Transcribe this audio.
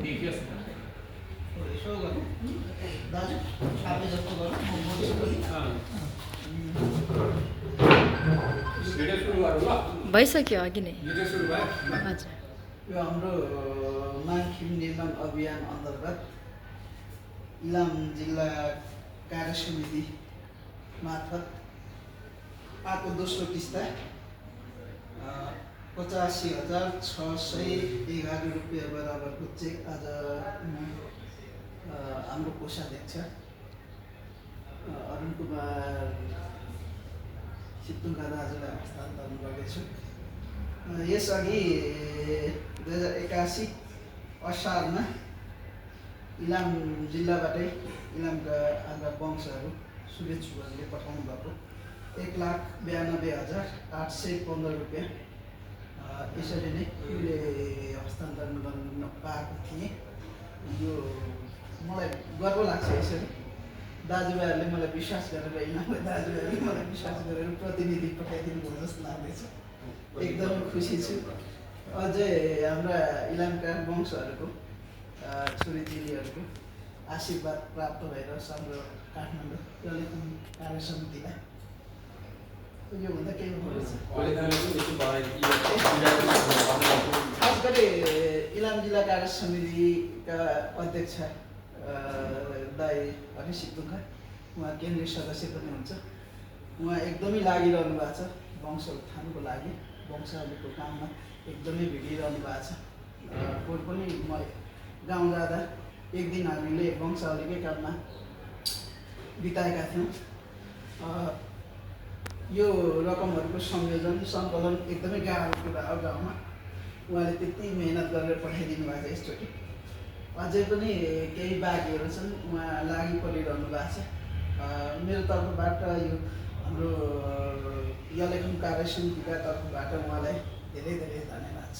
यसो गर्नु दाजु साथै जस्तो गर्नु म बोल्छु भइसक्यो अघि नै हजुर हजुर यो हाम्रो मानखिम निर्माण अभियान अन्तर्गत इलाम जिल्ला कार्य समिति मार्फत आएको दोस्रो किस्ता 85,611 रुपियाँ बराबरको चेक आज हाम्रो कोषाध्यक्ष अरुण कुमार सित्तुङका दाजुलाई हस्तान्तरण गर्दैछु। यसअघि 2081 असारमा इलाम जिल्लाबाटै इलामका हाम्रा वंशहरू शुभेच्छुहरूले पठाउनु भएको 1,92,815 रुपियाँ यसरी नै मैले हस्तान्तरण गर्न पाएको थिएँ। यो मलाई गर्व लाग्छ यसरी दाजुभाइहरूले मलाई विश्वास गरेर इलामका दाजुभाइहरूले मलाई विश्वास गरेर प्रतिनिधि पठाइदिनु भयो जस्तो लाग्दैछ। एकदम खुसी छु। अझै हाम्रा इलामका वंशहरूको छोरीचेलीहरूको आशीर्वाद प्राप्त भएर हाम्रो काठमाडौँ टेलिकम कार्य समितिलाई योभन्दा केही भन्नु छ। खास गरी इलाम जिल्ला कार्य समितिका अध्यक्ष दाई हरि सित्तुङका उहाँ केन्द्रीय सदस्य पनि हुन्छ। उहाँ एकदमै लागिरहनु भएको छ वंश उत्थानको लागि, वंशावलीको काममा एकदमै भिडिरहनु भएको छ। पोहोर पनि म गाउँ जाँदा एक दिन हामीले वंशावलीकै काममा बिताएका थियौँ। यो रकमहरूको संयोजन सङ्कलन एकदमै गाह्रो कुरा हो गाउँमा। उहाँले त्यति मेहनत गरेर पठाइदिनु भएको छ। यसचोटि अझै पनि केही बाँकीहरू छन्, उहाँ लागि परिरहनु भएको छ। मेरो तर्फबाट यो हाम्रो यलेखम कार्य समितिका तर्फबाट उहाँलाई धेरै धेरै धन्यवाद छ।